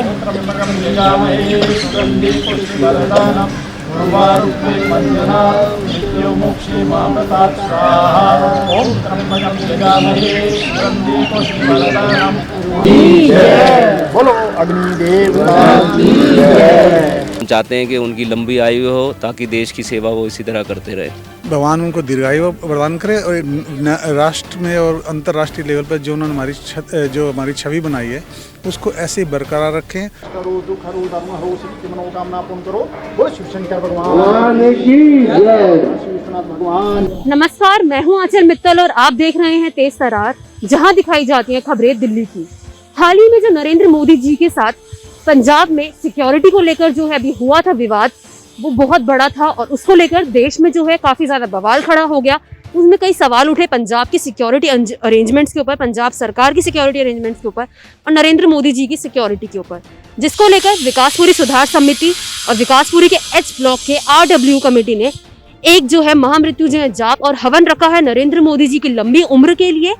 ओम त्र्यंबकं यजामहे सुगंधि पुष्टिवर्धनम् उर्वारुकमेव वन्दना मृत्युमुक्षीमामृतात् स्वाहा ओम त्र्यंबकं यजामहे सुगंधि पुष्टिवर्धनम् बोलो अग्निदेवता की जय। हम चाहते हैं कि उनकी लंबी आयु हो ताकि देश की सेवा वो इसी तरह करते रहे। भगवान उनको दीर्घायु प्रदान करे और राष्ट्र में और अंतर्राष्ट्रीय लेवल पर जो उन्होंने हमारी छवि बनाई है उसको ऐसे ही बरकरार रखें। करो दुख हरो धर्म हरो सिद्धि मनोकामना पूर्ण करो। बोलो शिव शंकर भगवान की जय। शिव विश्वनाथ भगवान। नमस्कार, मैं हूं आंचल मित्तल और आप देख रहे हैं तेज तरार, जहां दिखाई जाती हैं खबरें दिल्ली की। हाल ही में जो नरेंद्र मोदी जी के साथ पंजाब में सिक्योरिटी को लेकर जो है अभी हुआ था विवाद, वो बहुत बड़ा था और उसको लेकर देश में जो है काफी ज्यादा बवाल खड़ा हो गया। उसमें कई सवाल उठे पंजाब की सिक्योरिटी अरेंजमेंट्स के ऊपर, पंजाब सरकार की सिक्योरिटी अरेंजमेंट्स के ऊपर और नरेंद्र मोदी जी की सिक्योरिटी के ऊपर, जिसको लेकर विकासपुरी सुधार समिति और विकासपुरी के एच ब्लॉक के RW कमेटी ने एक जो है महामृत्युंजय जाप और हवन रखा है नरेंद्र मोदी जी की लंबी उम्र के लिए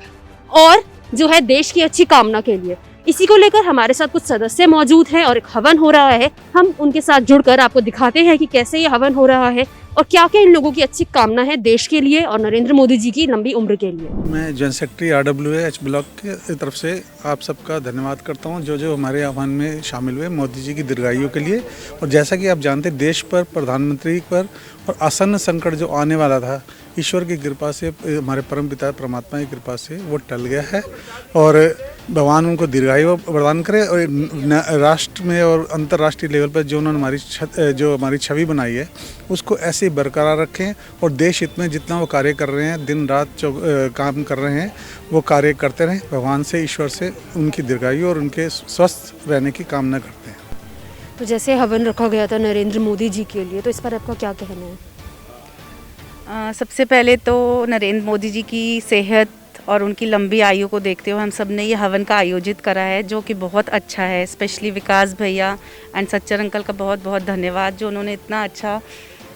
और जो है देश की अच्छी कामना के लिए। इसी को लेकर हमारे साथ कुछ सदस्य मौजूद हैं और एक हवन हो रहा है। हम उनके साथ जुड़कर आपको दिखाते हैं कि कैसे ये हवन हो रहा है और क्या क्या इन लोगों की अच्छी कामना है देश के लिए और नरेंद्र मोदी जी की लंबी उम्र के लिए। मैं general secretary RWA H block की तरफ से आप सबका धन्यवाद करता हूं जो हमारे आह्वान में शामिल हुए मोदी जी की दीर्घायु के लिए। और जैसा कि आप जानते हैं देश पर, प्रधानमंत्री पर और आसन्न संकट जो आने वाला था, ईश्वर की कृपा से, हमारे परम पिता परमात्मा की कृपा से वो टल गया है और भगवान उनको दीर्घायु प्रदान करे और राष्ट्र में और अंतर्राष्ट्रीय लेवल पर जो उन्होंने हमारी छवि बनाई है उसको ऐसे ही बरकरार रखें और देश हित में जितना वो कार्य कर रहे हैं, दिन रात काम कर रहे हैं, वो कार्य करते रहें। भगवान से, ईश्वर से उनकी दीर्घायु और उनके स्वस्थ रहने की कामना करते हैं। तो जैसे हवन रखा गया था नरेंद्र मोदी जी के लिए, तो इस पर आपका क्या कहना है? सबसे पहले तो नरेंद्र मोदी जी की सेहत और उनकी लंबी आयु को देखते हुए हम सब ने ये हवन का आयोजित करा है, जो कि बहुत अच्छा है। स्पेशली विकास भैया एंड सच्चर अंकल का बहुत बहुत धन्यवाद, जो उन्होंने इतना अच्छा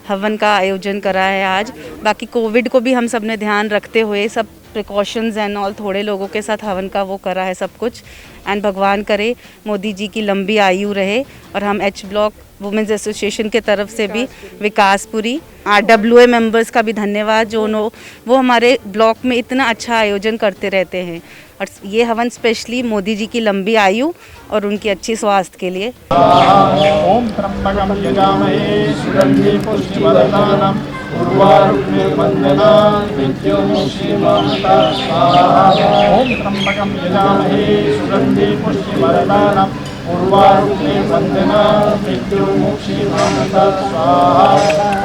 हवन का आयोजन करा है आज। बाकी कोविड को भी हम सब ने ध्यान रखते हुए सब प्रिकॉशंस एंड ऑल, थोड़े लोगों के साथ हवन का वो करा है सब कुछ। एंड भगवान करे मोदी जी की लंबी आयु रहे। और हम एच ब्लॉक वुमेंस एसोसिएशन के तरफ से भी विकासपुरी RWA मेंबर्स का भी धन्यवाद, जो वो हमारे ब्लॉक में इतना अच्छा आयोजन करते रहते हैं। और ये हवन स्पेशली मोदी जी की लंबी आयु और उनकी अच्छी स्वास्थ्य के लिए। ओम त्र्यंबकं यजामहे सुगंधि पुष्टिवर्धनम् उर्वारुकमेव वन्दना मृत्युमुक्षीमामृतात् स्वाहा ओम त्र्यंबकं यजामहे सुगंधि पुष्टिवर्धनम् उर्वारुकमेव वन्दना मृत्युमुक्षीमामृतात् स्वाहा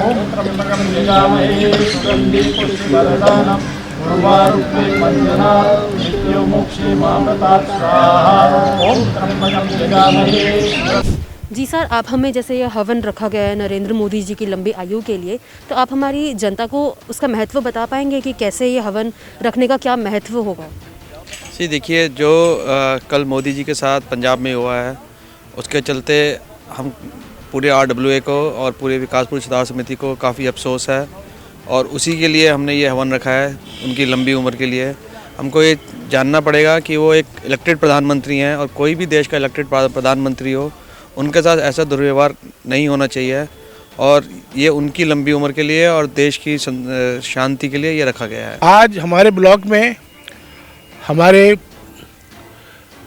ओम त्र्यंबकं यजामहे सुगंधि पुष्टिवर्धनम् उर्वारुकमेव वन्दना मृत्युमुक्षीमामृतात् स्वाहा ओम त्र्यंबकं यजामहे। जी सर, आप हमें जैसे ये हवन रखा गया है नरेंद्र मोदी जी की लंबी आयु के लिए, तो आप हमारी जनता को उसका महत्व बता पाएंगे कि कैसे ये हवन रखने का क्या महत्व होगा? जी देखिए, जो कल मोदी जी के साथ पंजाब में हुआ है उसके चलते हम पूरे RWA को और पूरे विकासपुरी सुधार समिति को काफ़ी अफसोस है और उसी के लिए हमने ये हवन रखा है उनकी लंबी उम्र के लिए। हमको ये जानना पड़ेगा कि वो एक इलेक्टेड प्रधानमंत्री हैं और कोई भी देश का इलेक्टेड प्रधानमंत्री हो, उनके साथ ऐसा दुर्व्यवहार नहीं होना चाहिए और ये उनकी लंबी उम्र के लिए और देश की शांति के लिए ये रखा गया है। आज हमारे ब्लॉक में हमारे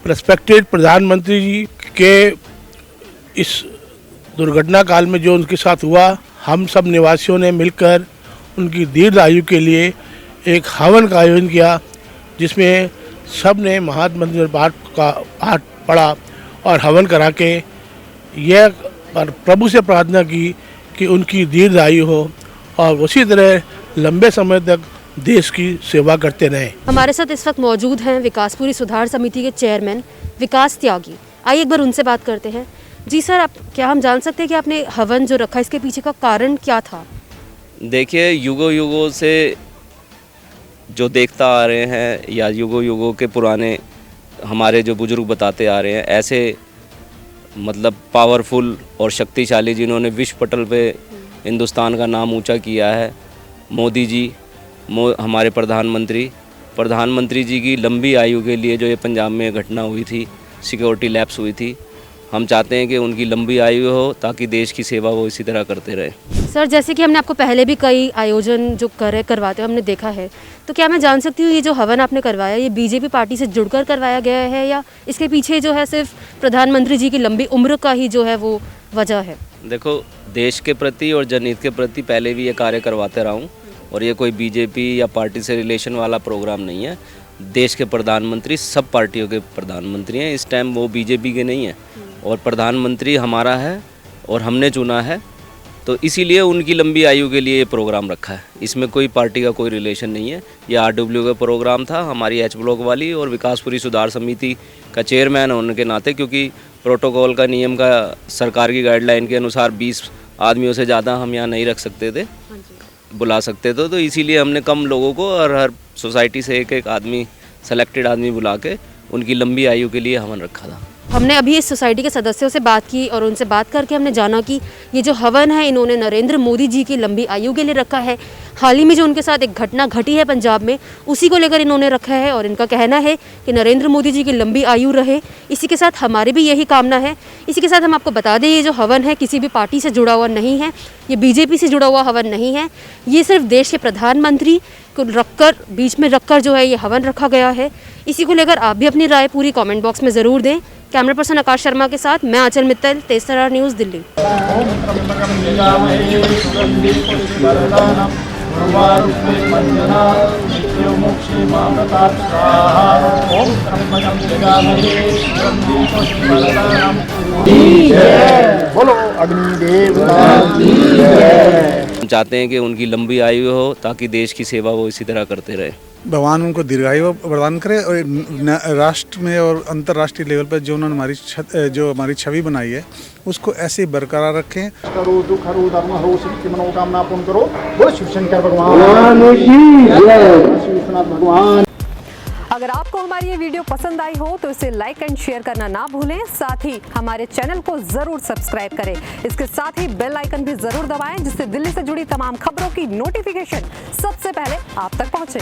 रिस्पेक्टेड प्रधानमंत्री जी के इस दुर्घटना काल में जो उनके साथ हुआ, हम सब निवासियों ने मिलकर उनकी दीर्घ आयु के लिए एक हवन का आयोजन किया, जिसमें सब ने महामंत्र पाठ पढ़ा और हवन करा के यह प्रभु से प्रार्थना की कि उनकी दीर्घ आयु हो और उसी तरह लंबे समय तक देश की सेवा करते रहें। हमारे साथ इस वक्त मौजूद हैं विकासपुरी सुधार समिति के चेयरमैन विकास त्यागी। आइए एक बार उनसे बात करते हैं। जी सर, क्या हम जान सकते हैं कि आपने हवन जो रखा, इसके पीछे का कारण क्या था? देखिए, युगों युगों से जो देखता आ रहे हैं या युगों युगों के पुराने हमारे जो बुजुर्ग बताते आ रहे हैं, ऐसे मतलब पावरफुल और शक्तिशाली जिन्होंने विश्व पटल पे हिंदुस्तान का नाम ऊंचा किया है, मोदी जी हमारे प्रधानमंत्री जी की लंबी आयु के लिए जो ये पंजाब में घटना हुई थी, सिक्योरिटी लैप्स हुई थी, हम चाहते हैं कि उनकी लंबी आयु हो ताकि देश की सेवा वो इसी तरह करते रहे। सर, जैसे कि हमने आपको पहले भी कई आयोजन जो करवाते हुए हमने देखा है, तो क्या मैं जान सकती हूँ ये जो हवन आपने करवाया ये बीजेपी पार्टी से जुड़कर करवाया गया है या इसके पीछे जो है सिर्फ प्रधानमंत्री जी की लंबी उम्र का ही जो है वो वजह है? देखो, देश के प्रति और जनहित के प्रति पहले भी ये कार्य करवाते रहा हूँ और ये कोई बीजेपी या पार्टी से रिलेशन वाला प्रोग्राम नहीं है। देश के प्रधानमंत्री सब पार्टियों के प्रधानमंत्री हैं, इस टाइम वो बीजेपी के नहीं हैं और प्रधानमंत्री हमारा है और हमने चुना है, तो इसीलिए उनकी लंबी आयु के लिए ये प्रोग्राम रखा है। इसमें कोई पार्टी का कोई रिलेशन नहीं है। ये RW का प्रोग्राम था, हमारी H ब्लॉक वाली और विकासपुरी सुधार समिति का चेयरमैन होने के नाते, क्योंकि प्रोटोकॉल का नियम का सरकार की गाइडलाइन के अनुसार 20 आदमियों से ज़्यादा हम यहाँ नहीं रख सकते थे, बुला सकते थे, तो इसीलिए हमने कम लोगों को और हर सोसाइटी से एक आदमी, सेलेक्टेड आदमी बुला के उनकी लंबी आयु के लिए हवन रखा था। हमने अभी इस सोसाइटी के सदस्यों से बात की और उनसे बात करके हमने जाना कि ये जो हवन है इन्होंने नरेंद्र मोदी जी की लंबी आयु के लिए रखा है। हाल ही में जो उनके साथ एक घटना घटी है पंजाब में, उसी को लेकर इन्होंने रखा है और इनका कहना है कि नरेंद्र मोदी जी की लंबी आयु रहे। इसी के साथ हमारी भी यही कामना है। इसी के साथ हम आपको बता दें, ये जो हवन है किसी भी पार्टी से जुड़ा हुआ नहीं है, ये बीजेपी से जुड़ा हुआ हवन नहीं है। ये सिर्फ देश के प्रधानमंत्री को रखकर, बीच में रखकर जो है ये हवन रखा गया है। इसी को लेकर आप भी अपनी राय पूरी कमेंट बॉक्स में ज़रूर दें। कैमरा पर्सन आकाश शर्मा के साथ मैं आंचल मित्तल, तेज तरार न्यूज़, दिल्ली। बोलो अग्निदेव। हम चाहते हैं कि उनकी लंबी आयु हो ताकि देश की सेवा वो इसी तरह करते रहे। भगवान उनको दीर्घायु प्रदान करे और राष्ट्र में और अंतर्राष्ट्रीय लेवल पर जो उन्होंने जो हमारी छवि बनाई है उसको ऐसे ही बरकरार रखें। करो, दुख हरो, धर्म हरो, सबकी मनोकामना पूर्ण करो। बोलो शिव शंकर भगवान श्री विश्वनाथ भगवान। अगर आपको हमारी ये वीडियो पसंद आई हो तो इसे लाइक एंड शेयर करना ना भूलें। साथ ही हमारे चैनल को जरूर सब्सक्राइब करें। इसके साथ ही बेल आइकन भी जरूर दबाएं जिससे दिल्ली से जुड़ी तमाम खबरों की नोटिफिकेशन सबसे पहले आप तक पहुंचे।